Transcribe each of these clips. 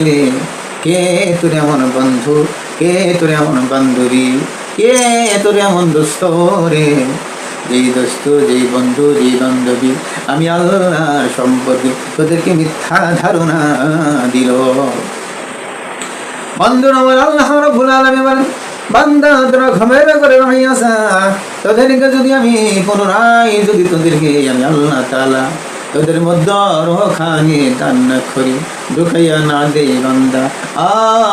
কে তোর এমন বন্ধু, কে তোর এমন বান্ধবী, কে তোর এমন দোস্ত রে, যেই দোস্ত, যেই বন্ধু, যেই বান্ধবী আমি আল্লাহর সম্পর্কে তোদেরকে মিথ্যা ধারণা দিল। বন্ধুর আমার আল্লাহ রাব্বুল আলামিন বলেন, বান্দা তোরা ঘুমের করে রহিয়াছা, তোদেরকে যদি আমি পুনরায় যদি তোদেরকে আমি আল্লাহ তাআলা তোদের মধ্যে রোখানি দান না করি, ঢুকাইয়া না দেই বান্দা,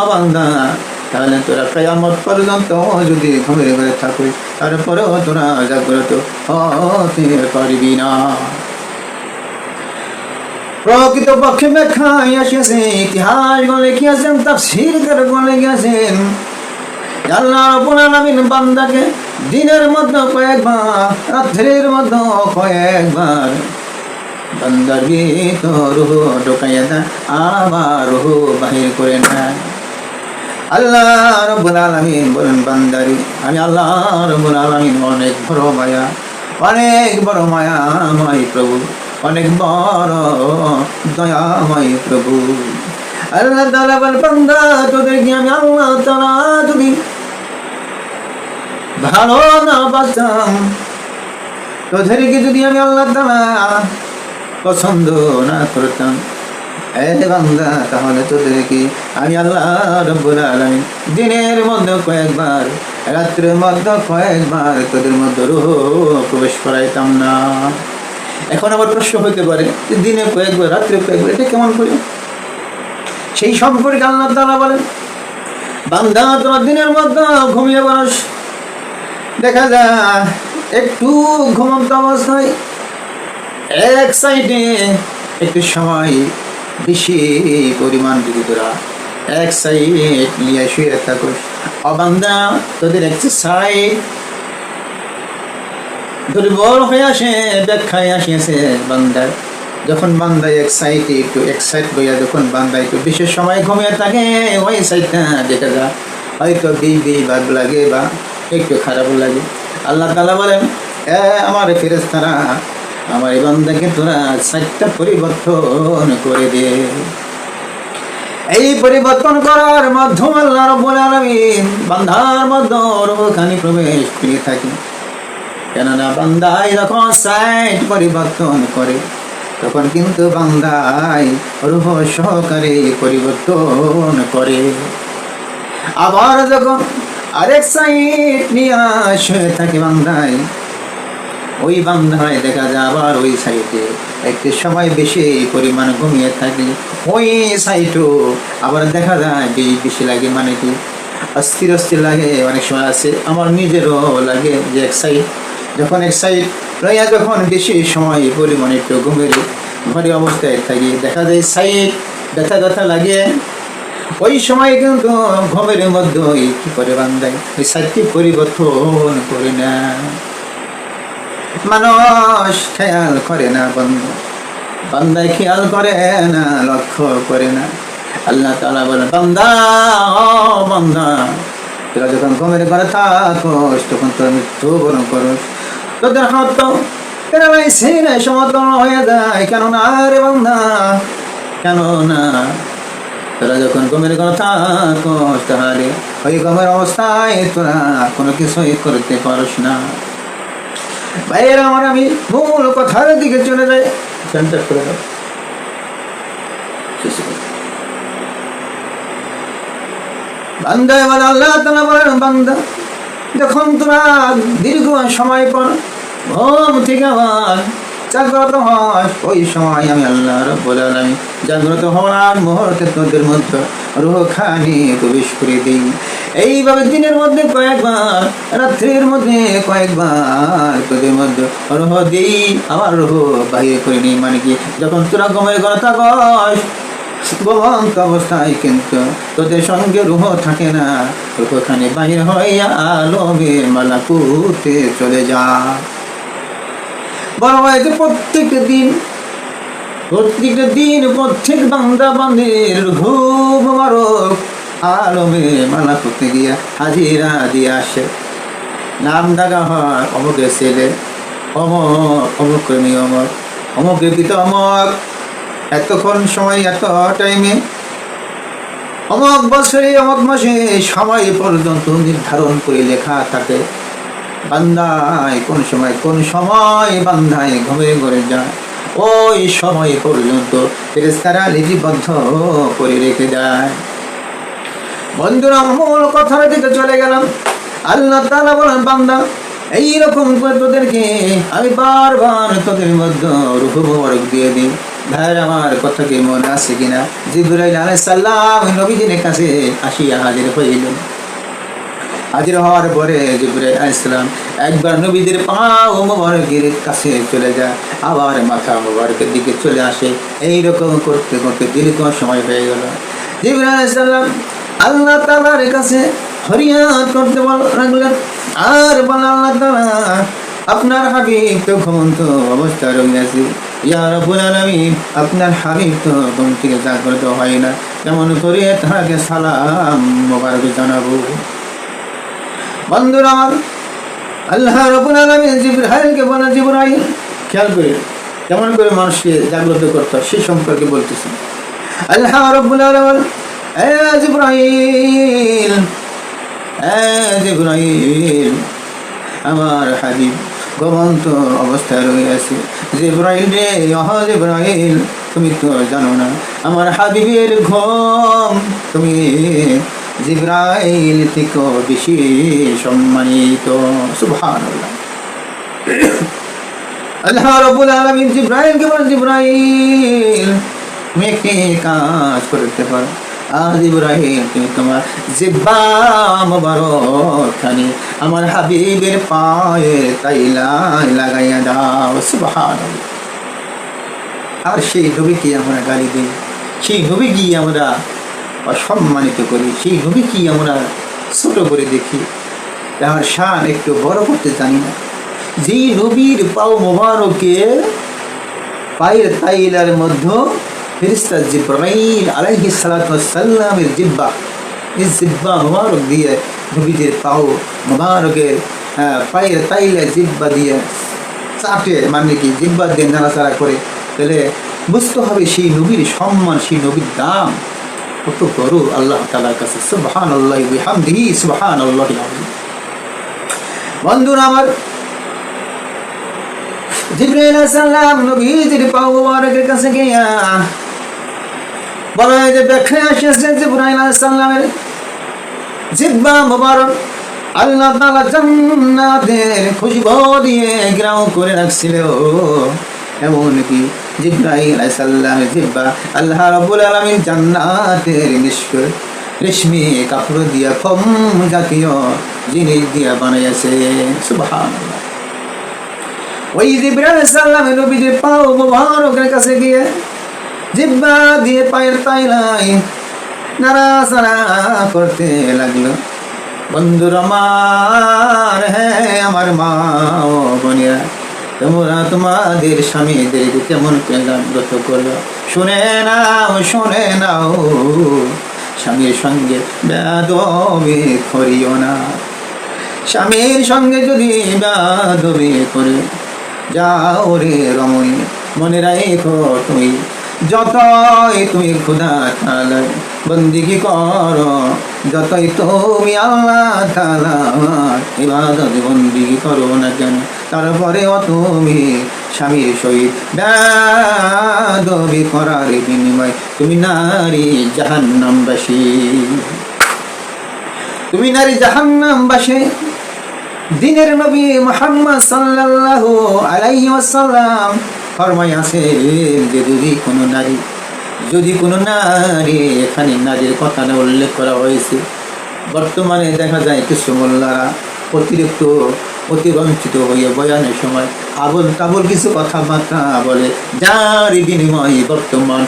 বান্দা, তাহলে তোরা কিয়ামত পর্যন্ত যদি ঘুমের ঘরে থাকিস, তারপরেও তোরা জাগ্রত হতে পারবি না। প্রকৃত পক্ষে ব্যাখ্যায় আসিয়াছে, ইতিহাস বলে গিয়াছেন, তাফসীর করে বলে গিয়াছেন, আল্লাহ রাব্বুল আলামিন বান্দাকে দিনের মধ্যে কয়েকবার, রাত্রির মধ্যে কয়েকবার বান্দার ভিতর রূহ ঢুকাইয়া দেয়, আবার রূহ বাহির করে নেয়। আল্লাহ রাব্বুল আলামিন বলেন, বান্দারি আমি আল্লাহ রাব্বুল আলামিন অনেক বড় মায়া, অনেক বড় মায়াময় প্রভু, অনেক বড় দয়াময় প্রভু। আল্লাহ তাআলা বলেন, বান্দা তোদেরকে আমি আল্লাহ তাআলা যদি ভালো না বাসতাম, তোদেরকে যদি আমি আল্লাহ তাআলা পছন্দ না করতাম, বান্দা, তাহলে তোদেরকে আমি আল্লাহ রাব্বুল আলামিন দিনের মধ্যে কয়েকবার, রাত্রের মধ্যে কয়েকবার তোদের মধ্যে রূহ প্রবেশ করাইতাম না। এখন আবার প্রশ্ন হইতে পারে যে দিনে কয়েকবার, রাত্রে কয়েকবার, এটা কেমন করে? সেই সম্পর্কে আল্লাহ তাআলা বলেন, বান্দা তোরা দিনের মধ্যে ঘুমিয়ে পড়স, দেখা যায় একটু ঘুমন্ত অবস্থায় এক সাইডে একটু সময় বেশি পরিমাণ যদি তোরা এক সাইড নিয়ে শুয়ে থাকস, বান্দা তোদের এক্সারসাইজ দুর্বল হয়ে আসে। ব্যাখ্যায় আসিয়াছে, বান্দার যখন বান্দা এক সাইডে একটু এক সাইড হইয়া যখন বান্দা একটু বিশেষ সময় ঘুমিয়ে থাকে, ওই সাইডটা দেখা যায় হয়তো ভাগ লাগে বা একটু খারাপ লাগে। আল্লাহ তাআলা বলেন, আমার ফেরেশতারা আমার এই বান্দাকে তোরা সাইডটা পরিবর্তন করে দে। এই পরিবর্তন করার মাধ্যমে আল্লাহ রাব্বুল আলামিন বান্দার মধ্যে রূহখানি প্রবেশ করে থাকে। কেননা বান্দাই যখন সাইড পরিবর্তন করে, তখন কিন্তু বান্দাই রূহ সহকারে পরিবর্তন করে। আবার যখন আরেক সাইড নিয়ে আসে থাকে বান্দাই, ওই বান্দায় দেখা যায় আবার ওই সাইডে একটু সময় বেশি পরিমাণ ঘুমিয়ে থাকে, ওই সাইডও আবার দেখা যায় বেশি লাগে, মানে কি অস্থির অস্থির লাগে। অনেক সময় আছে আমার নিজেরও লাগে যে এক সাইড যখন এক সাইড রইয়া যখন বেশি সময় পরিমাণে একটু ঘুমের অবস্থায় থাকি, দেখা যায় সাইড ব্যথা লাগে। ওই সময় কিন্তু ঘুমের মধ্যে কি করে বান্দায় ওই সাইডটি পরিবর্তন করে না। মানুষ খেয়াল করে না, বান্দায় খেয়াল করে না, লক্ষ্য করে না। আল্লাহ তাআলা বলে, বান্দা বান্দা তোরা যখন ঘুমের ঘরে থাকস, তখন তোরা মৃত্যুবরণ করস, তোদের হাত তো সিনে সমতল হয়ে যায়। কেন না রে বান্দা, কেন না তোরা যখন ঘুমের ঘরে থাকস, তাহলে ওই ঘুমের অবস্থায় তোরা কোনো কিছুই করতে পারস না। ভাইয়েরা আমার, আমি মূল কথার দিকে চলে যাই। সেন্টার করে দাও। বান্দা এবার আল্লাহ তাআলা বলেন, বান্দা যখন তোরা দীর্ঘ সময় পর ঘুম থেকে আবার জাগ্রত হয়, ওই সময় আমি আল্লাহ রাব্বুল আলামিন জাগ্রত হওয়ার মুহূর্তে তোদের মধ্যে রূহখানি প্রবেশ করে দিই। এইভাবে দিনের মধ্যে কয়েকবার, রাত্রির মধ্যে কয়েকবার তোদের মধ্যে রূহ দিই, আবার রূহ বাহির করে নিই। মানে কি, যখন তোরা ঘুমের ঘরে থাকস, ঘুমন্ত অবস্থায় কিন্তু তোদের সঙ্গে রূহ থাকে না, রূহখানি বাহির হইয়া আলমের মালাকুতে চলে যা। বড় হয়েছে প্রত্যেকটা দিন প্রত্যেক বান্দা বান্দির ঘুম মারক আলমে মালাকুতে গিয়া হাজিরা দিয়ে আসে। নাম ডাকা হয়, অমুকের ছেলে অমক, অমুক কর্মী অমক, অমুকের পিতা অমক, এতক্ষণ সময় এত টাইমে অমুক বছরে অমুক মাসে সময় পর্যন্ত নির্ধারণ করে লেখা থাকে বান্দায় কোন সময় বান্দায় ঘুমিয়ে ঘরে যায়, ওই সময় পর্যন্ত ফেরেশতারা লিপিবদ্ধ করে রেখে দেয়। বন্ধুরা, মূল কথার দিকে চলে গেলাম। আল্লাহ তাআলা বলেন, বান্দা এইরকম করে তোদেরকে আমি বারবার তোদের মধ্যে রূহ মুবারক দিয়ে দিই। ভাইয়ের আমার কথা কি মনে আছে কিনা? জিবরাইল আলাইহিস সালাম নবীজির কাছে আসিয়া হাজির হইলেন। হাজির হওয়ার পরে জিবরাইল আলাইহিস সালাম একবার নবীদের পা মুবারকের কাছে চলে যায়, আবার মাথা মুবারকের দিকে চলে আসে। এইরকম করতে করতে দীর্ঘ সময় হয়ে গেল। জিবরাইল আলাইহিস সালাম আল্লাহ তাআলার কাছে ফরিয়াদ করতে লাগলেন আর বলেন, আল্লাহ তাআলা আপনার হাবিব তো ঘুমন্ত অবস্থায় রয়েছে, ইয়া রাব্বুল আলামিন আপনার হাবিব তো ঘুম থেকে জাগ্রত হয় না, কেমন করে তাকে সালাম মোবারক জানাবো? বন্ধুরা আমার, আল্লাহ রাব্বুল আলামিন জিবরাইলকে বলেন, জিবরাইল খেয়াল করে কেমন করে মানুষকে জাগ্রত করতে হয় সে সম্পর্কে বলতেছেন। আল্লাহ রাব্বুল আলামিন, এ জিবরাইল, জিবরাইল আমার হাবিব ঘুমন্ত অবস্থায় রয়েছে। জিবরাইল রে, জিবরাইল তুমি তো জানো না আমার হাবিবের ঘুম তুমি জিবরাইল থেকে বেশি সম্মানিত। সুবহানাল্লাহ। আল্লাহ রাব্বুল আলামিন জিবরাইলকে বলেন, জিবরাইল তুমি একটি কাজ করতে পারো। জিবরাইল তুমি তোমার জিহ্বা মুবারক খানি আমার হাবিবের পায়ে তাইলায় লাগাইয়া দাও। সুবহানাল্লাহ। আর সেই নবীকে আমরা গালি দিই, সেই নবীকে আমরা অসম্মানিত করি, সেই নবীকে আমরা ছোট করে দেখি, আমার শান একটু বড় করতে জানি না। যেই নবীর পাও মুবারকে পায়ের তাইলার মধ্যে ফেরেশতা জিবরাইল আলাইহিস সালাতু ওয়াস সালামের জিহ্বা, এই জিহ্বা মুবারক দিয়ে নবীদের পাও মুবারকের পায়ের তাইলা জিহ্বা দিয়ে চাটে, মানে কি জিহ্বা দিয়ে নাড়াচাড়া করে, তাহলে বুঝতে হবে সেই নবীর সম্মান, সেই নবীর দাম কত বড় আল্লাহ তাআলার কাছে। সুবহানাল্লাহি ওয়া বিহামদিহি সুবহানাল্লাহিল আযীম। বন্ধুরা আমার, জিবরাইল আলাইহিস সালাম নবীজির পাও মুবারকের কাছে গিয়া বলে যে দেখে আসছে জিবরাইল আলাইহিস সালামের জিহ্বা মুবারক আল্লাহ তাআলা জান্নাতের খুশবু দিয়ে ঘেরাও করে রাখছিল। এমনকি জিবরাইল আলাইহিস সালামের জিহ্বা আল্লাহ রাব্বুল আলামিন জান্নাতের রেশমি কাপড় দিয়া ফম জাতীয় জিনিস দিয়া বানাইছে। সুবহানাল্লাহ। ওই জিবরাইল আলাইহিস সালাম নবীজির পাও মুবারকের কাছে গিয়ে জিহ্বা দিয়ে পায়ের তাইলাই নাড়াচাড়া করতে লাগলো। বন্ধুরা আমার, হ্যাঁ আমার মা ও বোনেরা, তোমরা তোমাদের স্বামীদেরকে কেমন জাগ্রত করলো শুনে নাও। স্বামীর সঙ্গে বেয়াদবি করিও না। স্বামীর সঙ্গে যদি বেয়াদবি করে যাও রে রমণী, মনে রাখো তুমি যতই তুমি খোদা তাআলার বন্দেগী করো, যতই তুমি আল্লাহ তাআলার ইবাদত বন্দেগী করো না কেন, তারপরেও তুমি স্বামীর সহিত বেয়াদবি করার বিনিময়ে তুমি নারী জাহান্নামবাসী, তুমি নারী জাহান্নামবাসী। দিনের নবী মুহাম্মদ সাল্লাল্লাহু আলাইহি ওয়াসাল্লাম ফরমাইয়াছে যে যদি কোনো নারী, এখানে নারীর কথা উল্লেখ করা হয়েছে। বর্তমানে দেখা যায় কিছু মোল্লারা অতিরঞ্চিত হয়ে বয়ানের সময় আবল তাবল কিছু কথাবার্তা বলে, যার বিনিময়ে বর্তমান